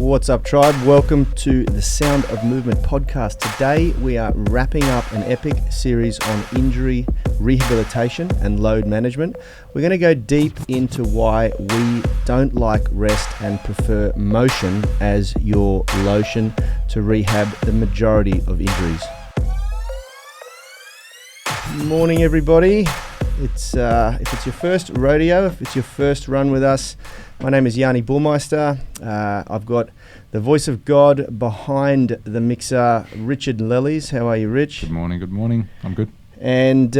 What's up, tribe? Welcome to the Sound of Movement podcast. Today we are wrapping up an epic series on injury rehabilitation and load management. We're going to go deep into why we don't like rest and prefer motion as your lotion to rehab the majority of injuries. Morning, everybody. If it's your first rodeo, if it's your first run with us, my name is Yanni Bullmeister. I've got the voice of God behind the mixer, Richard Lellies. How are you, Rich? Good morning. I'm good. And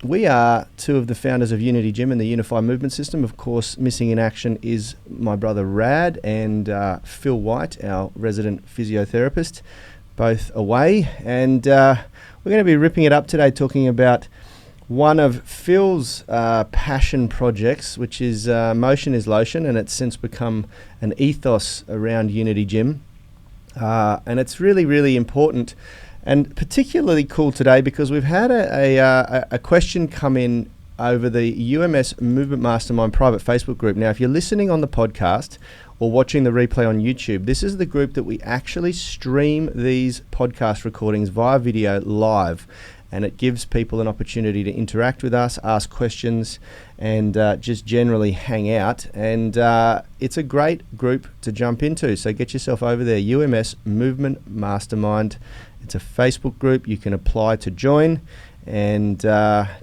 we are two of the founders of Unity Gym and the Unified Movement System. Of course, missing in action is my brother Rad and Phil White, our resident physiotherapist, both away. And we're going to be ripping it up today, talking about one of Phil's passion projects, which is Motion is Lotion, and it's since become an ethos around Unity Gym. And it's really, really important and particularly cool today because we've had a question come in over the UMS Movement Mastermind private Facebook group. Now, if you're listening on the podcast or watching the replay on YouTube, this is the group that we actually stream these podcast recordings via video live. And it gives people an opportunity to interact with us, ask questions, and just generally hang out. And it's a great group to jump into. So get yourself over there, UMS Movement Mastermind. It's a Facebook group. You can apply to join and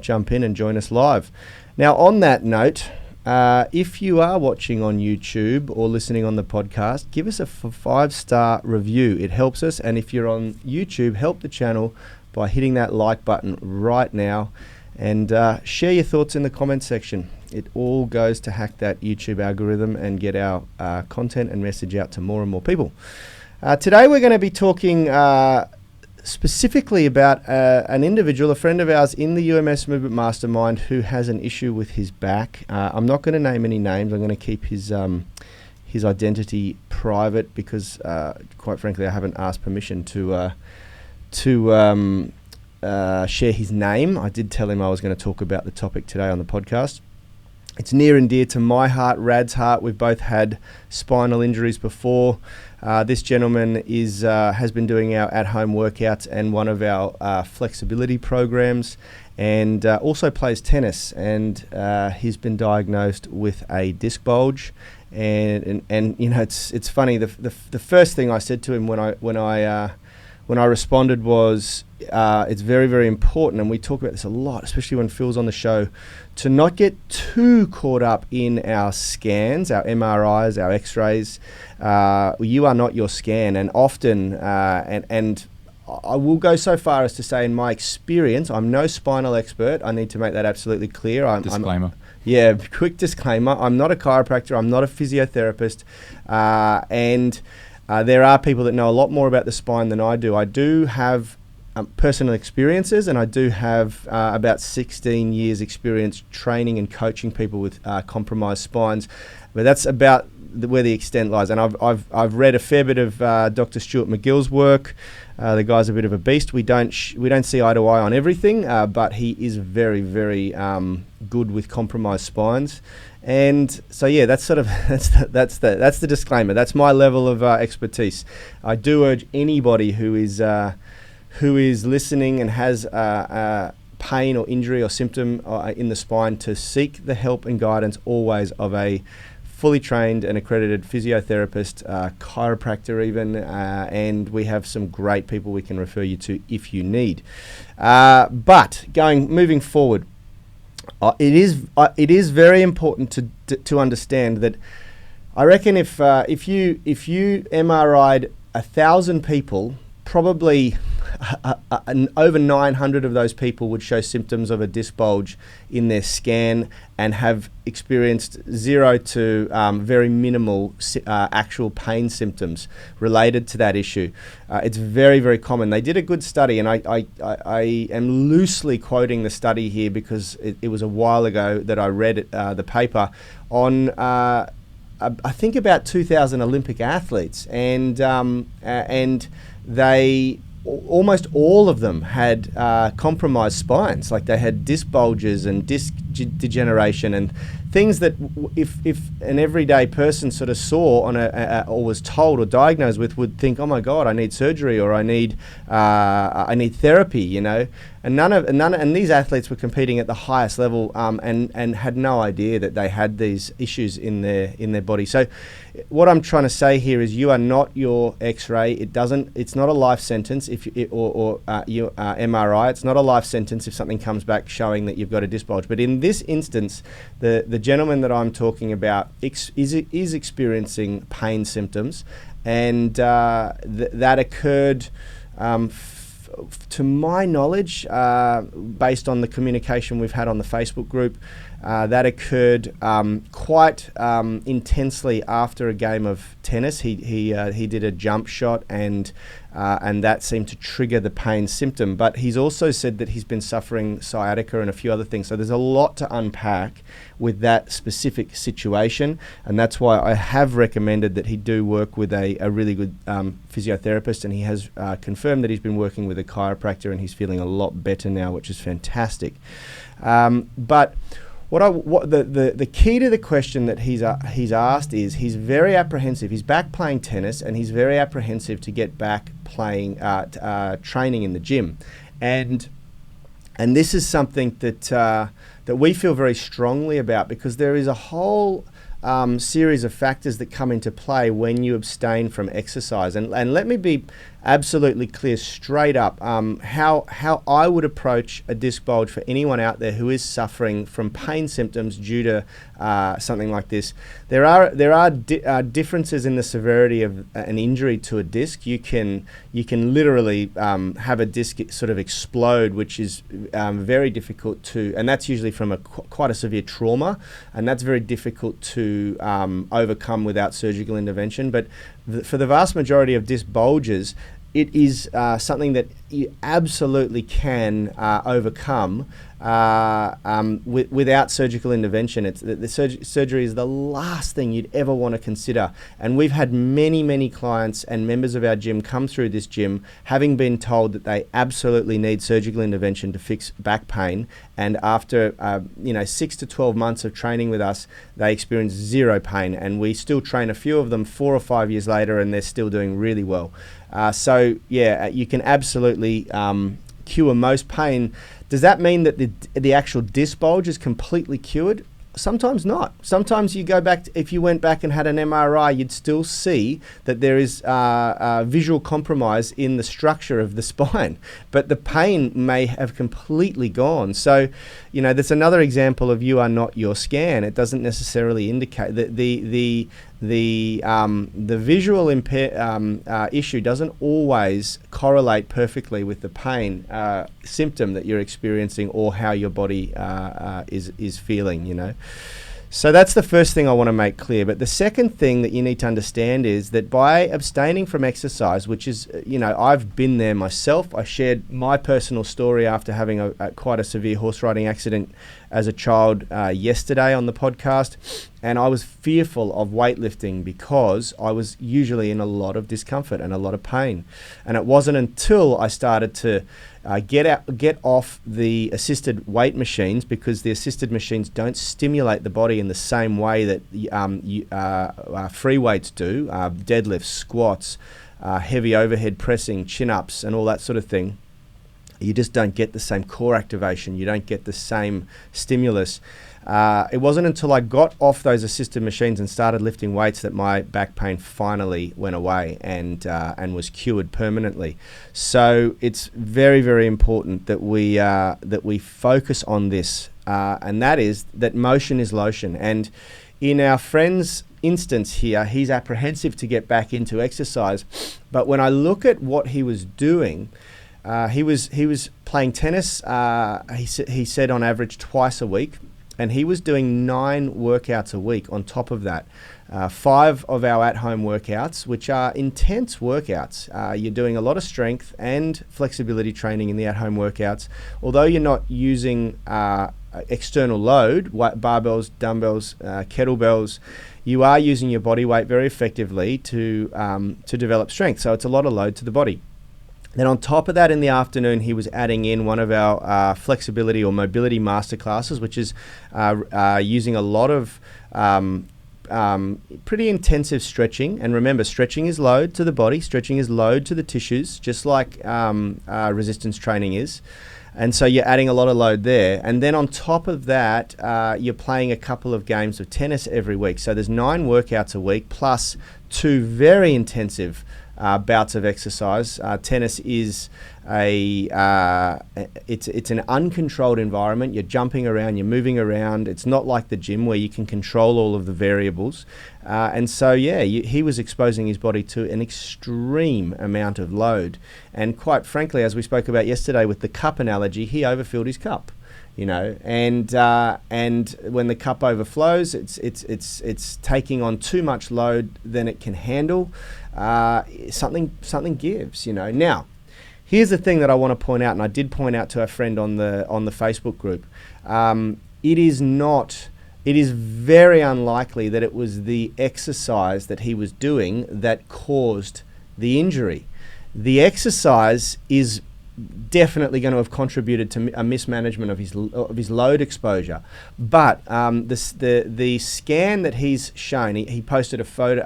jump in and join us live. Now, on that note, if you are watching on YouTube or listening on the podcast, give us a 5-star review. It helps us. And if you're on YouTube, help the channel by hitting that like button right now and share your thoughts in the comment section. It all goes to hack that YouTube algorithm and get our content and message out to more and more people. Today we're going to be talking specifically about an individual, a friend of ours in the UMS Movement Mastermind who has an issue with his back. I'm not going to name any names. I'm going to keep his identity private because, quite frankly, I haven't asked permission to share his name. I did tell him I was going to talk about the topic today on the podcast. It's near and dear to my heart, Rad's heart. We've both had spinal injuries before. This gentleman has been doing our at-home workouts and one of our flexibility programs, and also plays tennis. And he's been diagnosed with a disc bulge. And you know, it's funny. The first thing I said to him when I responded was, it's very, very important, and we talk about this a lot, especially when Phil's on the show, to not get too caught up in our scans, our MRIs, our X-rays. You are not your scan, and often, and I will go so far as to say, in my experience, I'm no spinal expert. I need to make that absolutely clear. Disclaimer. Quick disclaimer. I'm not a chiropractor. I'm not a physiotherapist, and there are people that know a lot more about the spine than I do. I do have personal experiences, and I do have about 16 years experience training and coaching people with compromised spines. But that's about where the extent lies. And I've read a fair bit of Dr. Stuart McGill's work. The guy's a bit of a beast. We don't see eye to eye on everything, but he is very, very good with compromised spines. And so that's the disclaimer. That's my level of expertise. I do urge anybody who is listening and has pain or injury or symptom in the spine to seek the help and guidance always of a fully trained and accredited physiotherapist, chiropractor even, and we have some great people we can refer you to if you need. But moving forward, it is very important to understand that I reckon if you MRI'd 1,000 people, probably over 900 of those people would show symptoms of a disc bulge in their scan and have experienced 0 to very minimal actual pain symptoms related to that issue. It's very, very common. They did a good study, and I am loosely quoting the study here because it was a while ago that I read the paper on I think about 2,000 Olympic athletes, and they almost all of them had compromised spines, like they had disc bulges and disc degeneration and things that if an everyday person sort of saw on or was told or diagnosed with, would think, oh my God, I need surgery, or I need therapy, you know. And these athletes were competing at the highest level, and had no idea that they had these issues in their body. So what I'm trying to say here is, you are not your X-ray. It's not a life sentence or your MRI. It's not a life sentence if something comes back showing that you've got a disc bulge. But in this instance, the gentleman that I'm talking about is experiencing pain symptoms, and that occurred, to my knowledge, based on the communication we've had on the Facebook group, that occurred quite intensely after a game of tennis. He did a jump shot, and that seemed to trigger the pain symptom. But he's also said that he's been suffering sciatica and a few other things. So there's a lot to unpack with that specific situation, and that's why I have recommended that he do work with a really good physiotherapist, and he has confirmed that he's been working with a chiropractor, and he's feeling a lot better now, which is fantastic. But the key to the question that he's asked is, he's very apprehensive. He's back playing tennis, and he's very apprehensive to get back playing training in the gym, and this is something that we feel very strongly about, because there is a whole series of factors that come into play when you abstain from exercise. And let me be absolutely clear straight up how I would approach a disc bulge for anyone out there who is suffering from pain symptoms due to something like this. There are differences in the severity of an injury to a disc. You can literally have a disc sort of explode, which is very difficult to, and that's usually from quite a severe trauma, and that's very difficult to overcome without surgical intervention. But for the vast majority of disc bulges, it is something that you absolutely can overcome without surgical intervention. The surgery is the last thing you'd ever want to consider. And we've had many clients and members of our gym come through this gym having been told that they absolutely need surgical intervention to fix back pain. And after 6 to 12 months of training with us, they experience zero pain. And we still train a few of them 4 or 5 years later, and they're still doing really well. So you can absolutely cure most pain. Does that mean that the actual disc bulge is completely cured? Sometimes not. Sometimes you go back, if you went back and had an MRI, you'd still see that there is visual compromise in the structure of the spine, but the pain may have completely gone. So, that's another example of you are not your scan. It doesn't necessarily indicate that the visual issue doesn't always correlate perfectly with the pain symptom that you're experiencing or how your body is feeling, So that's the first thing I want to make clear. But the second thing that you need to understand is that by abstaining from exercise, which is, I've been there myself. I shared my personal story after having quite a severe horse riding accident as a child yesterday on the podcast. And I was fearful of weightlifting because I was usually in a lot of discomfort and a lot of pain. And it wasn't until I started to get off the assisted weight machines, because the assisted machines don't stimulate the body in the same way that free weights do, deadlifts, squats, heavy overhead pressing, chin-ups and all that sort of thing. You just don't get the same core activation. You don't get the same stimulus. It wasn't until I got off those assisted machines and started lifting weights that my back pain finally went away and was cured permanently. So it's very, very important that we focus on this, and that is that motion is lotion. And in our friend's instance here, he's apprehensive to get back into exercise, but when I look at what he was doing, he was playing tennis. He said on average twice a week. And he was doing 9 workouts a week on top of that. 5 of our at-home workouts, which are intense workouts. You're doing a lot of strength and flexibility training in the at-home workouts. Although you're not using external load, barbells, dumbbells, kettlebells, you are using your body weight very effectively to develop strength. So it's a lot of load to the body. Then on top of that, in the afternoon, he was adding in one of our flexibility or mobility masterclasses, which is using a lot of pretty intensive stretching. And remember, stretching is load to the body, stretching is load to the tissues, just like resistance training is. And so you're adding a lot of load there. And then on top of that, you're playing a couple of games of tennis every week. So there's 9 workouts a week plus 2 very intensive bouts of exercise. Tennis is it's an uncontrolled environment. You're jumping around, you're moving around. It's not like the gym where you can control all of the variables. And so, he was exposing his body to an extreme amount of load. And quite frankly, as we spoke about yesterday with the cup analogy, he overfilled his cup. And when the cup overflows, it's taking on too much load than it can handle. Something gives. Now, here's the thing that I want to point out, and I did point out to our friend on the Facebook group. It is very unlikely that it was the exercise that he was doing that caused the injury. The exercise is definitely going to have contributed to a mismanagement of his load exposure, but the scan that he's shown, he posted a photo,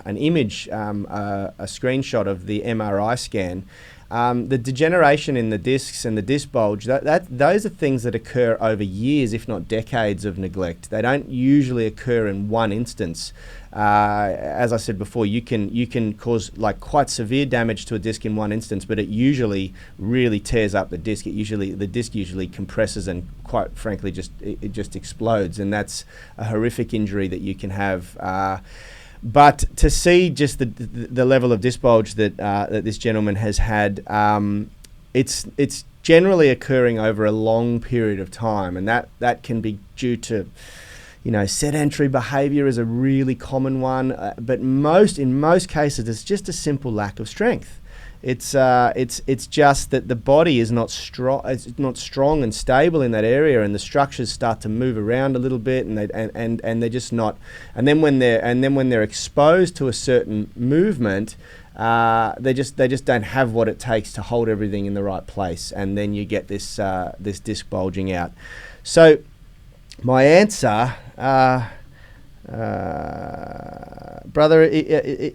an image, a screenshot of the MRI scan. The degeneration in the discs and the disc bulge, those are things that occur over years, if not decades of neglect. They don't usually occur in one instance. As I said before, you can cause like quite severe damage to a disc in one instance, but it usually really tears up the disc. The disc usually compresses and, quite frankly, it just explodes, and that's a horrific injury that you can have. But to see just the level of disc bulge that this gentleman has had, it's generally occurring over a long period of time, and that can be due to, sedentary behavior is a really common one, but in most cases it's just a simple lack of strength. It's just that the body is not strong. It's not strong and stable in that area, and the structures start to move around a little bit, and they're just not. And then when they're exposed to a certain movement, they just don't have what it takes to hold everything in the right place, and then you get this disc bulging out. So my answer. Brother,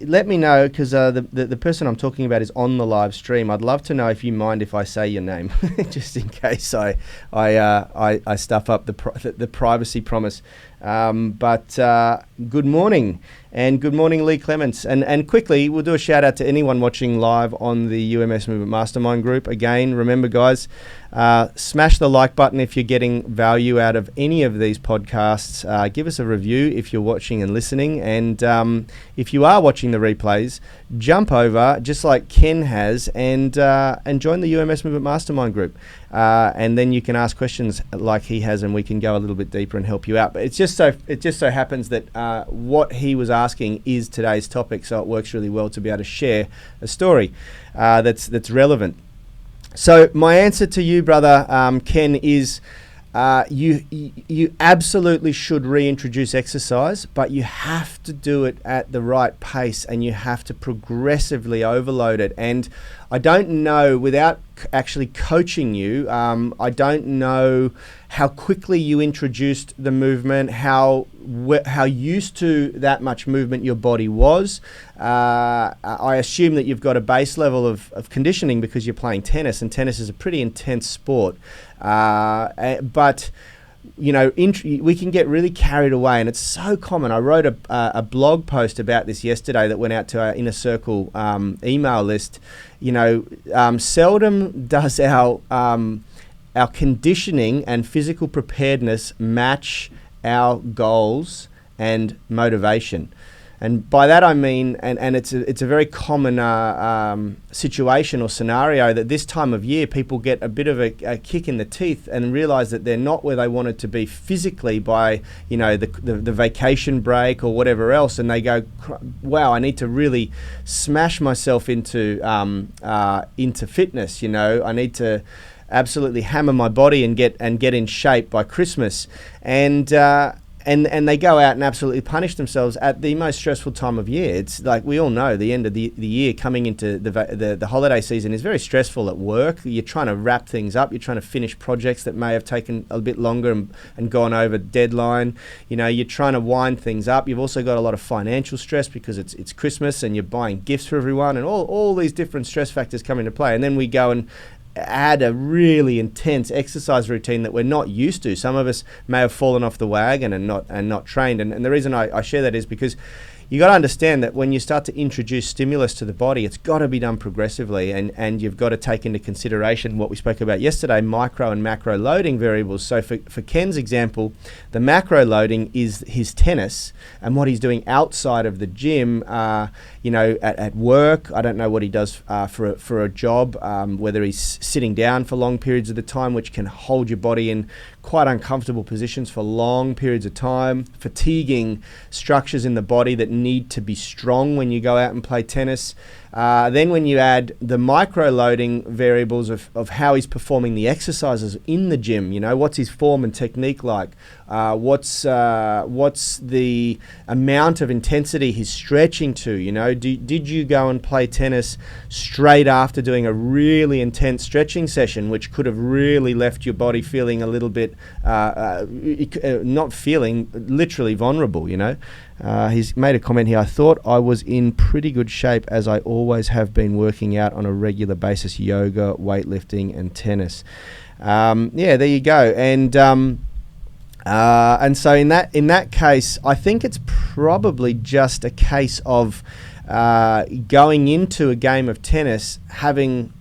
let me know, because the person I'm talking about is on the live stream. I'd love to know if you mind if I say your name, just in case I stuff up the privacy promise. But good morning, and good morning, Lee Clements. And quickly, we'll do a shout out to anyone watching live on the UMS Movement Mastermind group. Again, remember, guys, smash the like button if you're getting value out of any of these podcasts. Give us a review if you're watching and listening. And if you are watching the replays, jump over, just like Ken has, and join the UMS Movement Mastermind group. And then you can ask questions like he has, and we can go a little bit deeper and help you out. But it just so happens that what he was asking is today's topic, so it works really well to be able to share a story that's relevant. So my answer to you, brother Ken, is you absolutely should reintroduce exercise, but you have to do it at the right pace, and you have to progressively overload it. And I don't know, without actually coaching you, I don't know how quickly you introduced the movement, how used to that much movement your body was. I assume that you've got a base level of conditioning because you're playing tennis, and tennis is a pretty intense sport. But we can get really carried away, and it's so common. I wrote a blog post about this yesterday that went out to our Inner Circle email list. Seldom does our conditioning and physical preparedness match our goals and motivation. And by that I mean, and it's a very common situation or scenario, that this time of year people get a bit of a kick in the teeth and realize that they're not where they wanted to be physically by the vacation break or whatever else, and they go, wow, I need to really smash myself into fitness. I need to absolutely hammer my body and get in shape by Christmas. And and they go out and absolutely punish themselves at the most stressful time of year. It's like we all know the end of the year coming into the holiday season is very stressful at work. You're trying to wrap things up. You're trying to finish projects that may have taken a bit longer and gone over deadline. You're trying to wind things up. You've also got a lot of financial stress because it's Christmas and you're buying gifts for everyone, and all these different stress factors come into play. And then we go and add a really intense exercise routine that we're not used to. Some of us may have fallen off the wagon and not trained. And the reason I share that is because you got to understand that when you start to introduce stimulus to the body, it's got to be done progressively, and you've got to take into consideration what we spoke about yesterday, micro and macro loading variables. So for Ken's example, the macro loading is his tennis and what he's doing outside of the gym, at work. I don't know what he does for a job, whether he's sitting down for long periods of the time, which can hold your body in quite uncomfortable positions for long periods of time, fatiguing structures in the body that need to be strong when you go out and play tennis. Then when you add the micro loading variables of how he's performing the exercises in the gym, what's his form and technique like, what's the amount of intensity he's stretching to, did you go and play tennis straight after doing a really intense stretching session, which could have really left your body feeling a little bit, not feeling, literally vulnerable, He's made a comment here. I thought I was in pretty good shape as I always have been working out on a regular basis, yoga, weightlifting and tennis. There you go. And so in that case, I think it's probably just a case of going into a game of tennis, having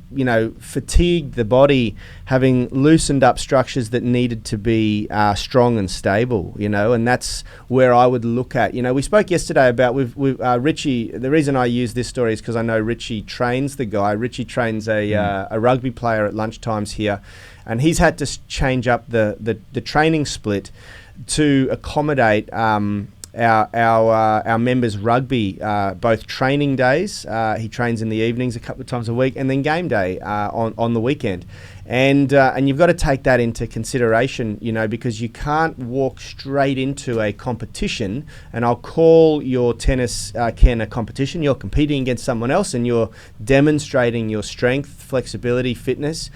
fatigued the body, having loosened up structures that needed to be strong and stable, and that's where I would look at. We spoke yesterday about with Richie. The reason I use this story is because I know Richie trains the guy. Richie trains a rugby player at lunchtimes here, and he's had to change up the training split to accommodate our members' rugby, both training days. He trains in the evenings a couple of times a week, and then game day on the weekend. And you've got to take that into consideration, because you can't walk straight into a competition. And I'll call your tennis, Ken, a competition. You're competing against someone else, and you're demonstrating your strength, flexibility, fitness,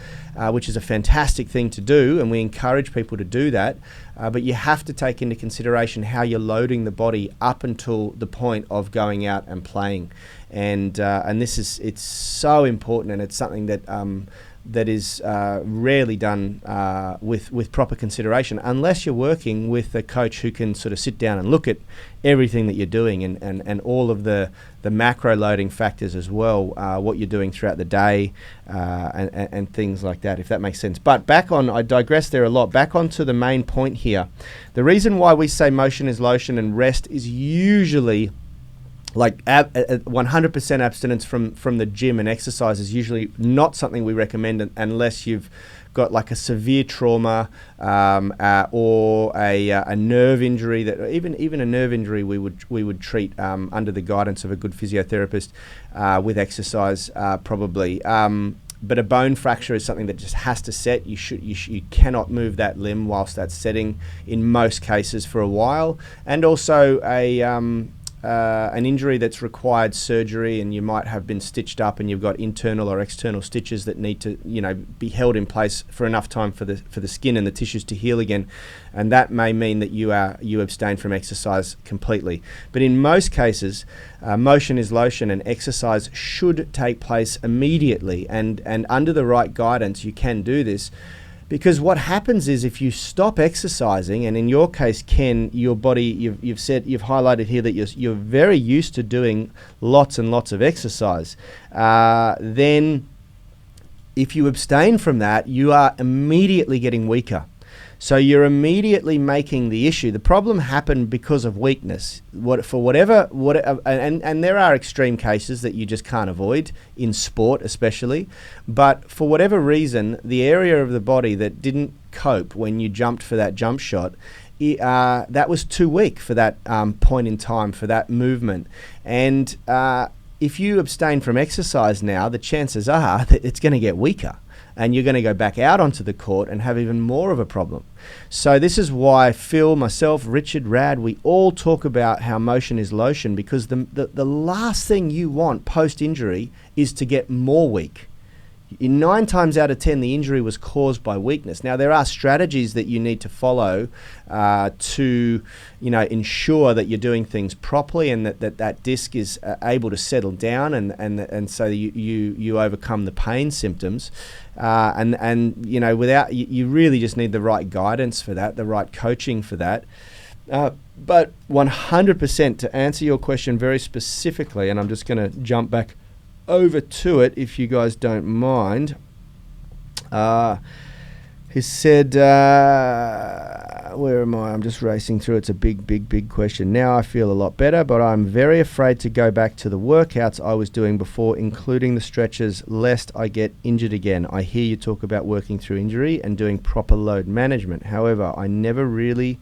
which is a fantastic thing to do, and we encourage people to do that. But you have to take into consideration how you're loading the body up until the point of going out and playing. And it's so important, and it's something that is rarely done with proper consideration, unless you're working with a coach who can sort of sit down and look at everything that you're doing and all of the macro loading factors as well, what you're doing throughout the day and things like that, if that makes sense. But I digress there a lot. Back onto the main point here. The reason why we say motion is lotion and rest is usually like 100% abstinence from the gym and exercise is usually not something we recommend unless you've got like a severe trauma or a nerve injury. That even a nerve injury we would treat under the guidance of a good physiotherapist with exercise probably. But a bone fracture is something that just has to set. You cannot move that limb whilst that's setting in most cases for a while, and also an injury that's required surgery, and you might have been stitched up and you've got internal or external stitches that need to be held in place for enough time for the skin and the tissues to heal again, and that may mean that you abstain from exercise completely. But in most cases, motion is lotion, and exercise should take place immediately, and under the right guidance you can do this. Because what happens is if you stop exercising, and in your case, Ken, your body, you've highlighted here that you're very used to doing lots and lots of exercise. Then if you abstain from that, you are immediately getting weaker. So you're immediately making the issue. The problem happened because of weakness. And there are extreme cases that you just can't avoid in sport, especially. But for whatever reason, the area of the body that didn't cope when you jumped for that jump shot, that was too weak for that point in time, for that movement. And if you abstain from exercise now, the chances are that it's going to get weaker. and you're going to go back out onto the court and have even more of a problem. So this is why Phil, myself, Richard, Rad, we all talk about how motion is lotion, because the last thing you want post-injury is to get more weak. In 9 times out of 10, the injury was caused by weakness. Now, there are strategies that you need to follow to, ensure that you're doing things properly and that disc is able to settle down and so you overcome the pain symptoms. Without you really just need the right guidance for that, the right coaching for that. But 100% to answer your question very specifically, and I'm just going to jump back over to it if you guys don't mind. He said, where am I? I'm just racing through. It's a big question. Now I feel a lot better, but I'm very afraid to go back to the workouts I was doing before, including the stretches, lest I get injured again. I hear you talk about working through injury and doing proper load management. However, I never really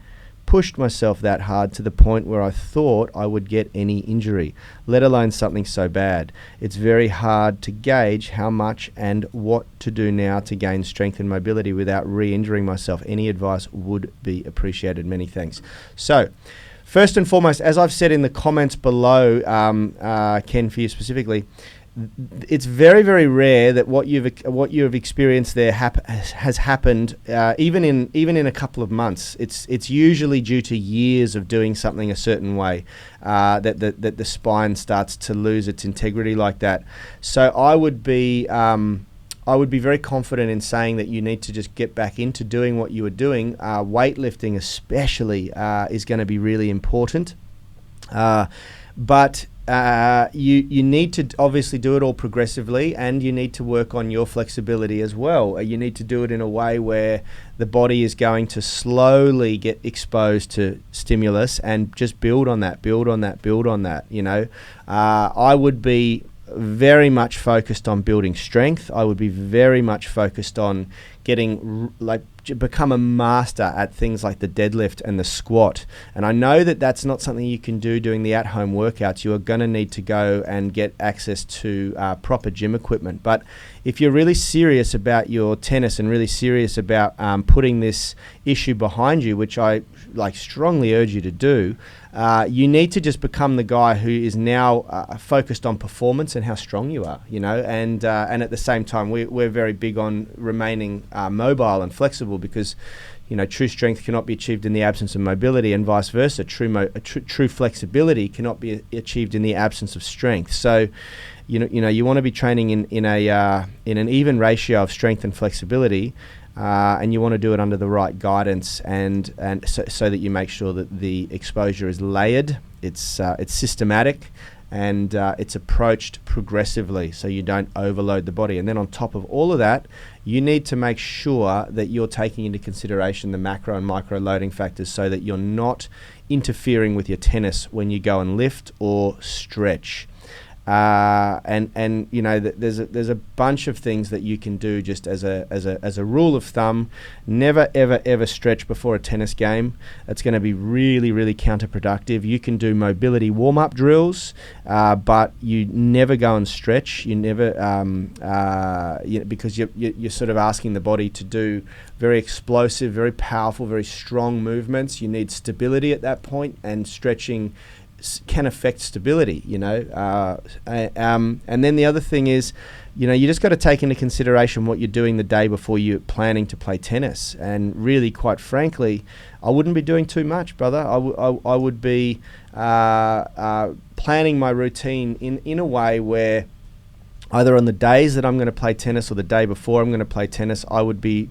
pushed myself that hard to the point where I thought I would get any injury, let alone something so bad. It's very hard to gauge how much and what to do now to gain strength and mobility without re-injuring myself. Any advice would be appreciated. Many thanks. So, first and foremost, as I've said in the comments below, Ken, for you specifically, it's very, very rare that what you have experienced there has happened even in a couple of months. It's usually due to years of doing something a certain way that the spine starts to lose its integrity like that. So I would be very confident in saying that you need to just get back into doing what you were doing. Weightlifting especially is going to be really important, but you need to obviously do it all progressively, and you need to work on your flexibility as well. You need to do it in a way where the body is going to slowly get exposed to stimulus and just build on that. I would be very much focused on building strength. I would be very much focused on become a master at things like the deadlift and the squat. And I know that that's not something you can do doing the at-home workouts. You are going to need to go and get access to proper gym equipment. But if you're really serious about your tennis and really serious about putting this issue behind you, which I strongly urge you to do, you need to just become the guy who is now focused on performance and how strong you are, and at the same time we're very big on remaining mobile and flexible, because true strength cannot be achieved in the absence of mobility, and vice versa. True flexibility cannot be achieved in the absence of strength. So you want to be training in an even ratio of strength and flexibility. And you want to do it under the right guidance, and so that you make sure that the exposure is layered, it's systematic, and it's approached progressively, so you don't overload the body. And then on top of all of that, you need to make sure that you're taking into consideration the macro and micro loading factors, so that you're not interfering with your tennis when you go and lift or stretch. There's a bunch of things that you can do just as a rule of thumb. Never ever stretch before a tennis game. It's going to be really, really counterproductive. You can do mobility warm-up drills, but you never go and stretch. You never because you're sort of asking the body to do very explosive, very powerful, very strong movements. You need stability at that point, and stretching can affect stability, and then the other thing is, you just got to take into consideration what you're doing the day before you're planning to play tennis. And really, quite frankly, I wouldn't be doing too much, brother. I would be planning my routine in a way where either on the days that I'm going to play tennis or the day before I'm going to play tennis, I would be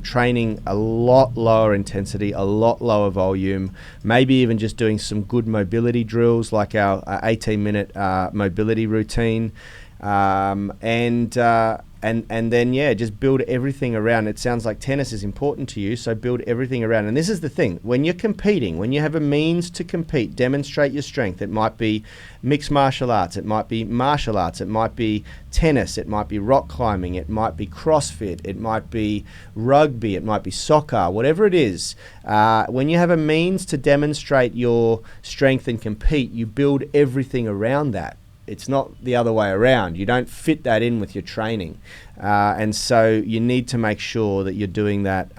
training a lot lower intensity, a lot lower volume, maybe even just doing some good mobility drills like our 18-minute mobility routine. And then just build everything around. It sounds like tennis is important to you, so build everything around. And this is the thing: when you're competing, when you have a means to compete, demonstrate your strength. It might be mixed martial arts, it might be martial arts, it might be tennis, it might be rock climbing, it might be CrossFit, it might be rugby, it might be soccer, whatever it is. When you have a means to demonstrate your strength and compete, you build everything around that. It's not the other way around. You don't fit that in with your training. And so you need to make sure that you're doing that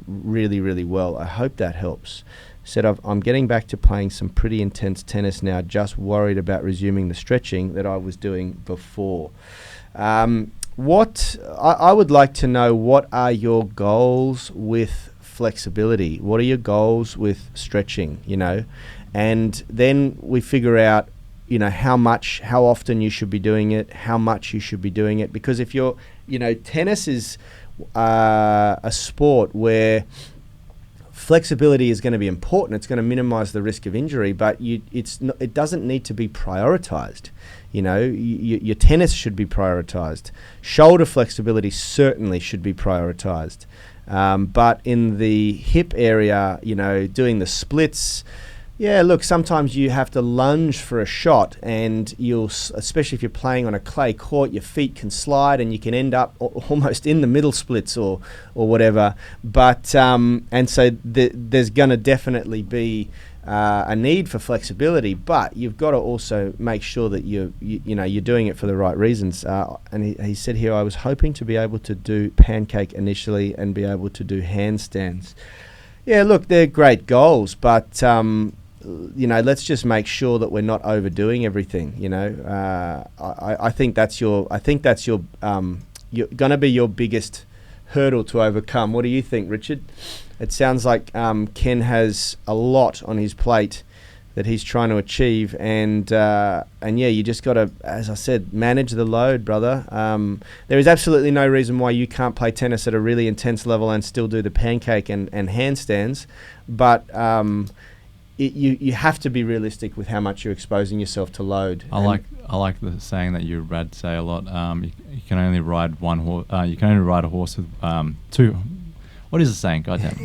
really, really well. I hope that helps. Said, I'm getting back to playing some pretty intense tennis now, just worried about resuming the stretching that I was doing before. I would like to know, what are your goals with flexibility? What are your goals with stretching, And then we figure out, how often you should be doing it, how much you should be doing it. Because if you're, tennis is a sport where flexibility is going to be important. It's going to minimize the risk of injury, but it doesn't need to be prioritized. Your tennis should be prioritized. Shoulder flexibility certainly should be prioritized. But in the hip area, doing the splits, look, sometimes you have to lunge for a shot, and especially if you're playing on a clay court, your feet can slide and you can end up almost in the middle splits or whatever. But and so there's going to definitely be a need for flexibility, but you've got to also make sure that you're doing it for the right reasons. And he said here, I was hoping to be able to do pancake initially and be able to do handstands. Yeah, look, they're great goals, but let's just make sure that we're not overdoing everything. I think that's you're going to be your biggest hurdle to overcome. What do you think, Richard? It sounds like Ken has a lot on his plate that he's trying to achieve, and you just got to, as I said, manage the load, brother. There is absolutely no reason why you can't play tennis at a really intense level and still do the pancake and handstands, but you have to be realistic with how much you're exposing yourself to load. I like the saying that you Rad say a lot. You can only ride one horse. You can only ride a horse with two. What is the saying? Goddamn.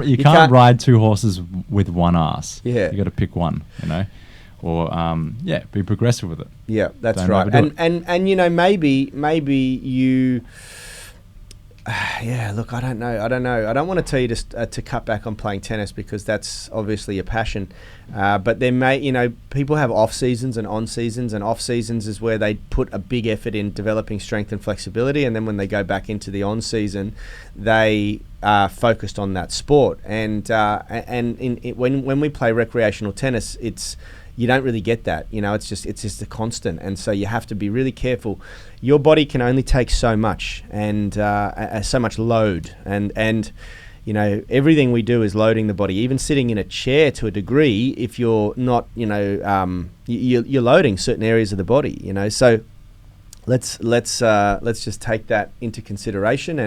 You can't ride two horses with one ass. Yeah. You got to pick one. Or be progressive with it. Yeah, that's right. And maybe you. Look, I don't know. I don't want to tell you to cut back on playing tennis, because that's obviously a passion. But there people have off seasons and on seasons, and off seasons is where they put a big effort in developing strength and flexibility, and then when they go back into the on season, they are focused on that sport. And when we play recreational tennis, you don't really get that. It's just a constant, and so you have to be really careful. Your body can only take so much, and so much load, and everything we do is loading the body. Even sitting in a chair, to a degree, if you're not, you're loading certain areas of the body. So let's just take that into consideration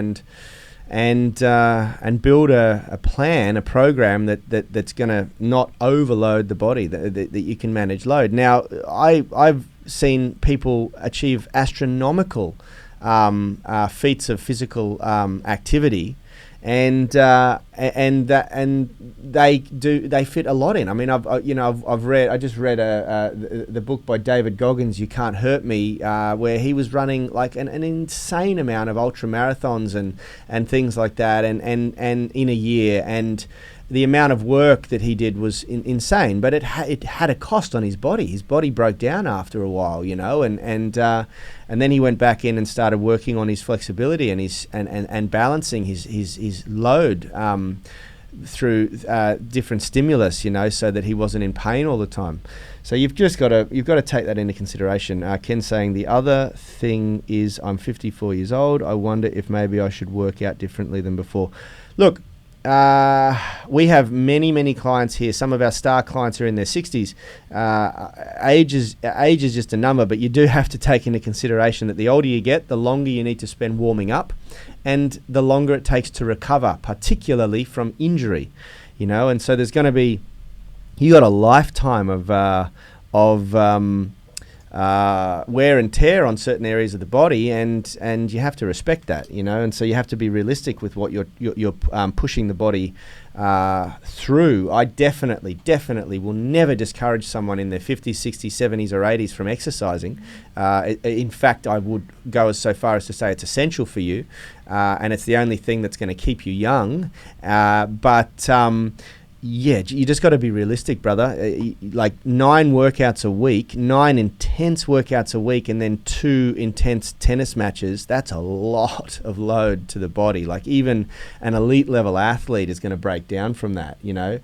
and build a plan, a program that's going to not overload the body, that you can manage load. Now, I've seen people achieve astronomical feats of physical activity, and they fit a lot in. I mean, I just read the book by David Goggins, You Can't Hurt Me, where he was running like an insane amount of ultra marathons and things like that, and in a year, and the amount of work that he did was insane. But it had a cost on his body. His body broke down after a while, and then he went back in and started working on his flexibility and his and balancing his load through different stimulus, so that he wasn't in pain all the time. So you've got to take that into consideration. Ken's saying, the other thing is, I'm 54 years old. I wonder if maybe I should work out differently than before. Look, we have many clients here. Some of our star clients are in their 60s. Age is just a number, but you do have to take into consideration that the older you get, the longer you need to spend warming up, and the longer it takes to recover, particularly from injury. And so there's going to be, you got a lifetime of wear and tear on certain areas of the body, and you have to respect that, and so you have to be realistic with what you're pushing the body through. I definitely will never discourage someone in their 50s, 60s, 70s or 80s from exercising. In fact, I would go as so far as to say it's essential for you, and it's the only thing that's going to keep you young, but Yeah, you just got to be realistic, brother. Like 9 workouts a week, 9 intense workouts a week, and then 2 intense tennis matches. That's a lot of load to the body. Like even an elite level athlete is going to break down from that, you know.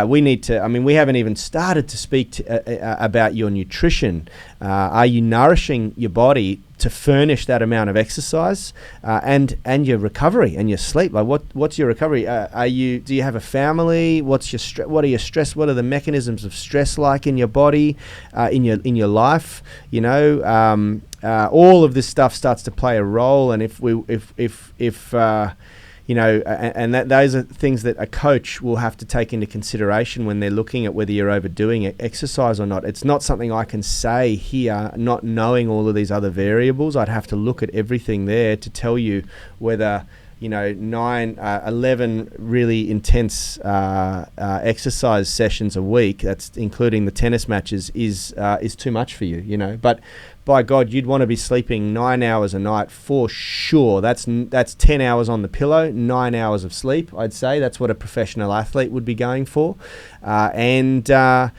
We need to, I mean, we haven't even started to speak about your nutrition. Are you nourishing your body to furnish that amount of exercise and your recovery and your sleep? Like what's your recovery? Do you have a family? What's your what are your stress? What are the mechanisms of stress like in your body, in your life? You know, all of this stuff starts to play a role. And if you know, and those are things that a coach will have to take into consideration when they're looking at whether you're overdoing exercise or not. It's not something I can say here, not knowing all of these other variables. I'd have to look at everything there to tell you whether, you know, 11 really intense exercise sessions a week, that's including the tennis matches, is too much for you, you know. But by God, you'd want to be sleeping 9 hours a night for sure. That's 10 hours on the pillow, 9 hours of sleep, I'd say. That's what a professional athlete would be going for. And I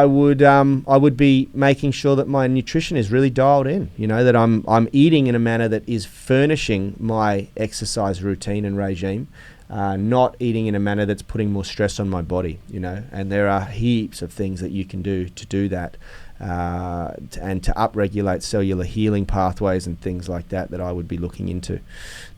would be making sure that my nutrition is really dialed in, you know, that I'm eating in a manner that is furnishing my exercise routine and regime, not eating in a manner that's putting more stress on my body, you know. And there are heaps of things that you can do to do that. And to upregulate cellular healing pathways and things like that I would be looking into.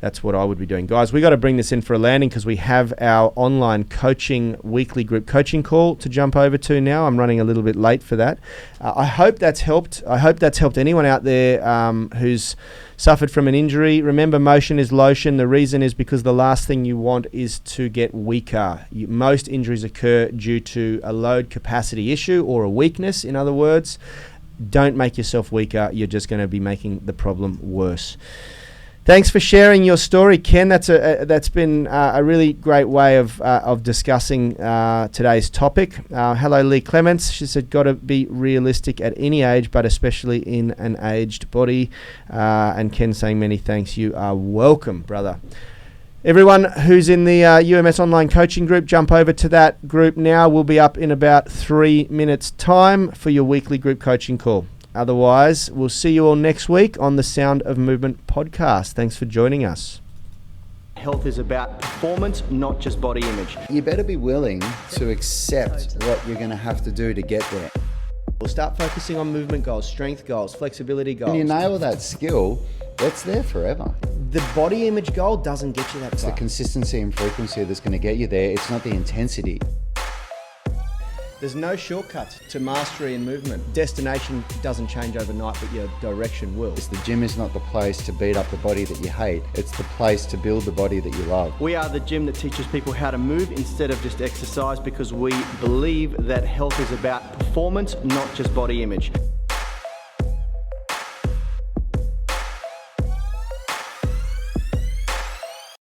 That's what I would be doing. Guys, we got to bring this in for a landing because we have our online coaching weekly group coaching call to jump over to now. I'm running a little bit late for that. I hope that's helped. I hope that's helped anyone out there who's suffered from an injury. Remember, motion is lotion. The reason is because the last thing you want is to get weaker. Most injuries occur due to a load capacity issue or a weakness. In other words, don't make yourself weaker. You're just going to be making the problem worse. Thanks for sharing your story, Ken. That's been a really great way of discussing today's topic. Hello, Lee Clements. She said, got to be realistic at any age, but especially in an aged body. And Ken saying many thanks. You are welcome, brother. Everyone who's in the UMS online coaching group, jump over to that group now. We'll be up in about 3 minutes' time for your weekly group coaching call. Otherwise, we'll see you all next week on the Sound of Movement podcast. Thanks for joining us. Health is about performance, not just body image. You better be willing to accept what you're going to have to do to get there. We'll start focusing on movement goals, strength goals, flexibility goals. When you nail that skill, that's there forever. The body image goal doesn't get you that far. It's the consistency and frequency that's going to get you there. It's not the intensity. There's no shortcuts to mastery and movement. Destination doesn't change overnight, but your direction will. The gym is not the place to beat up the body that you hate. It's the place to build the body that you love. We are the gym that teaches people how to move instead of just exercise, because we believe that health is about performance, not just body image.